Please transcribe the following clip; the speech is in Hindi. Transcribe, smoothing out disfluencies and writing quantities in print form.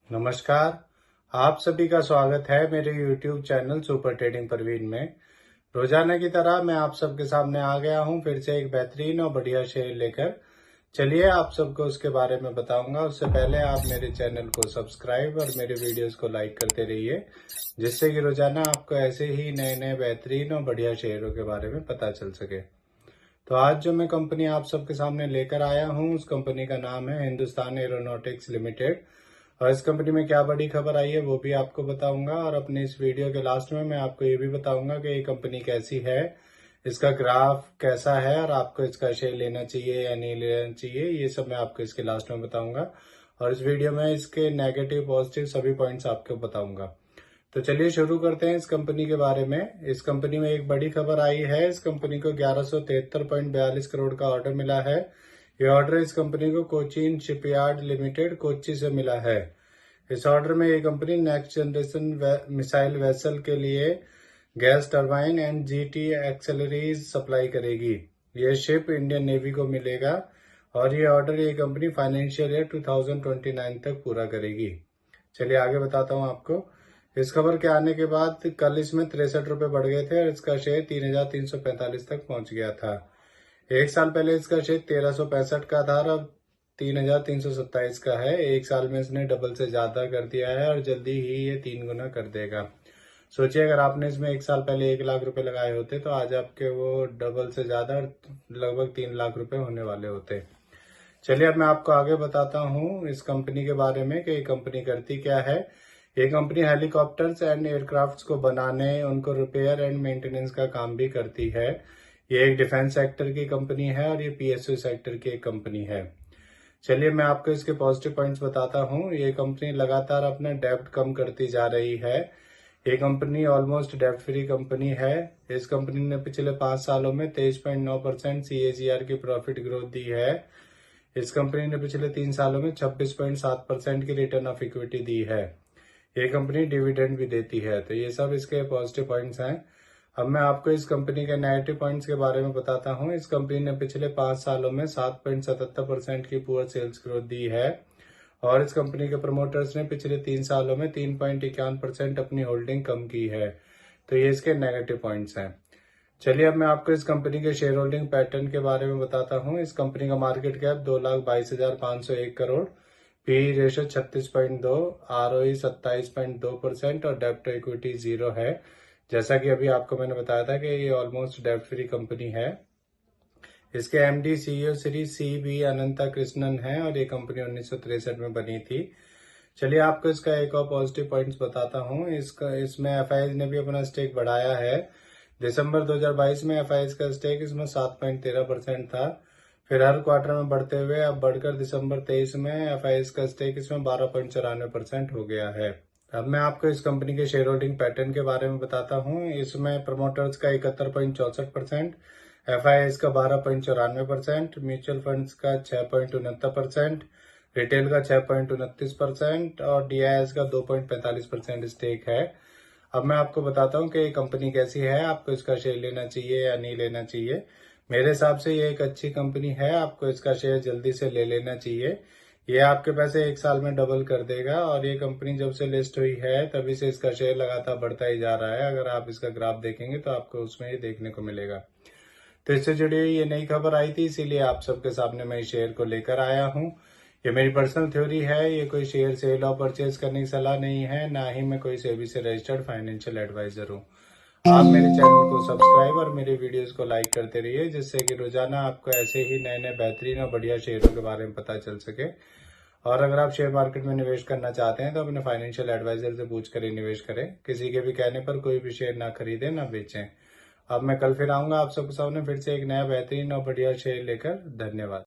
नमस्कार। आप सभी का स्वागत है मेरे YouTube channel super trading Parveen में। रोजाना की तरह मैं आप सबके सामने आ गया हूं फिर से एक बेहतरीन और बढ़िया शेयर लेकर। चलिए आप सबको उसके बारे में बताऊंगा। उससे पहले आप मेरे चैनल को सब्सक्राइब और मेरे वीडियोस को लाइक करते रहिए, जिससे कि रोजाना आपको ऐसे ही नए नए बेहतरीन और बढ़िया शेयरों के बारे में पता चल सके। तो आज जो मैं कंपनी आप सबके सामने लेकर आया हूं, उस कंपनी का नाम है हिंदुस्तान एरोनॉटिक्स लिमिटेड। और इस कंपनी में क्या बड़ी खबर आई है वो भी आपको बताऊंगा। और अपने इस वीडियो के लास्ट में मैं आपको ये भी बताऊंगा कि ये कंपनी कैसी है, इसका ग्राफ कैसा है और आपको इसका शेयर लेना चाहिए या नहीं लेना चाहिए, ये सब मैं आपको इसके लास्ट में बताऊंगा। और इस वीडियो में इसके नेगेटिव पॉजिटिव सभी पॉइंट्स आपको बताऊंगा। तो चलिए शुरू करते हैं इस कंपनी के बारे में। इस कंपनी में एक बड़ी खबर आई है। इस कंपनी को 1173.42 करोड़ का ऑर्डर मिला है। ये ऑर्डर इस कंपनी को कोचीन शिपयार्ड लिमिटेड कोच्चि से मिला है। इस ऑर्डर में ये company next generation missile vessel के लिए gas turbine and GT accessories supply करेगी। ये शिप इंडियन नेवी को मिलेगा और ये ऑर्डर ये कंपनी फाइनेंशियल ईयर 2029 तक पूरा करेगी। चलिए आगे बताता हूँ आपको। इस खबर के आने के बाद कल इसमें 63 रुपए बढ़ गए थे और इसका शेयर 3345 तक पहुंच गया था। एक साल पहले इसका शेयर 1365 का था और अब 3327 का है। एक साल में इसने डबल से ज्यादा कर दिया है और जल्दी ही ये 3 गुना कर देगा। सोचिए अगर आपने इसमें एक साल पहले 1 लाख रुपए लगाए होते तो आज आपके वो डबल से ज्यादा और लगभग 3 लाख रुपए होने वाले होते। चलिए अब मैं आपको आगे बताता हूँ इस कंपनी के बारे में कि ये कंपनी करती क्या है। ये कंपनी हेलीकॉप्टर्स एंड एयरक्राफ्ट्स को बनाने, उनको रिपेयर एंड मेंटेनेंस का काम भी करती है। ये एक डिफेंस सेक्टर की कंपनी है और ये पीएसयू सेक्टर की एक कंपनी है। चलिए मैं आपको इसके पॉजिटिव पॉइंट्स बताता हूँ। ये कंपनी लगातार अपना डेब्ट कम करती जा रही है। ये कंपनी ऑलमोस्ट डेब्ट फ्री कंपनी है। इस कंपनी ने पिछले 5 सालों में 23.9% CAGR की प्रॉफिट ग्रोथ दी है। इस कंपनी ने पिछले 3 सालों में 26.7% की रिटर्न ऑफ इक्विटी दी है। ये कंपनी डिविडेंड भी देती है। तो ये सब इसके पॉजिटिव पॉइंट्स हैं। अब मैं आपको इस कंपनी के नेगेटिव पॉइंट्स के बारे में बताता हूँ। इस कंपनी ने पिछले 5 सालों में 7.77% की पुअर सेल्स ग्रोथ दी है और इस कंपनी के प्रमोटर्स ने पिछले 3 सालों में 3.51% अपनी होल्डिंग कम की है। तो ये इसके नेगेटिव पॉइंट्स हैं। चलिए अब मैं आपको इस कंपनी के शेयर होल्डिंग पैटर्न के बारे में बताता हूँ। इस कंपनी का market cap 2,22,501 crore, P ratio 36.2, ROE 27.2% और डेब्ट टू इक्विटी 0 है। जैसा कि अभी आपको मैंने बताया था कि ये ऑलमोस्ट डेब्ट फ्री कंपनी है। इसके एमडी सीईओ श्री CB अनंता कृष्णन है और ये कंपनी 1963 में बनी थी। चलिए आपको इसका एक और पॉजिटिव पॉइंट्स बताता हूँ। इसमें एफआईआई ने भी अपना स्टेक बढ़ाया है। दिसंबर 2022 में एफआईआई का स्टेक इसमें 7.13% था, फिर हर क्वार्टर में बढ़ते हुए अब बढ़कर दिसंबर 23 में एफआईआई का स्टेक इसमें 12.94% हो गया है। अब मैं आपको इस कंपनी के शेयर होल्डिंग पैटर्न के बारे में बताता हूँ। इसमें प्रमोटर्स का 71.64%, एफआईआई का 12.94%, म्यूचुअल फंड्स का 6.69%, रिटेल का 6.29% और डीआईएस का 2.45% स्टेक है। अब मैं आपको बताता हूँ कि ये कंपनी कैसी है, आपको इसका शेयर लेना चाहिए या नहीं लेना चाहिए। मेरे हिसाब से ये एक अच्छी कंपनी है, आपको इसका शेयर जल्दी से ले लेना चाहिए। ये आपके पैसे एक साल में डबल कर देगा और ये कंपनी जब से लिस्ट हुई है तभी से इसका शेयर लगातार बढ़ता ही जा रहा है। अगर आप इसका ग्राफ देखेंगे तो आपको उसमें ये देखने को मिलेगा। तो इससे जुड़ी हुई ये नई खबर आई थी, इसीलिए आप सबके सामने मैं इस शेयर को लेकर आया हूँ। ये मेरी पर्सनल थ्योरी है, ये कोई शेयर सेल और परचेज करने की सलाह नहीं है, ना ही मैं कोई सेबी से रजिस्टर्ड फाइनेंशियल एडवाइजर हूँ। आप मेरे चैनल को सब्सक्राइब और मेरे वीडियोस को लाइक करते रहिए, जिससे कि रोजाना आपको ऐसे ही नए नए बेहतरीन और बढ़िया शेयरों के बारे में पता चल सके। और अगर आप शेयर मार्केट में निवेश करना चाहते हैं तो अपने फाइनेंशियल एडवाइजर से पूछ कर ही निवेश करें। किसी के भी कहने पर कोई भी शेयर ना खरीदें ना बेचें। अब मैं कल फिर आऊंगा आप सबके सामने फिर से एक नया बेहतरीन और बढ़िया शेयर लेकर। धन्यवाद।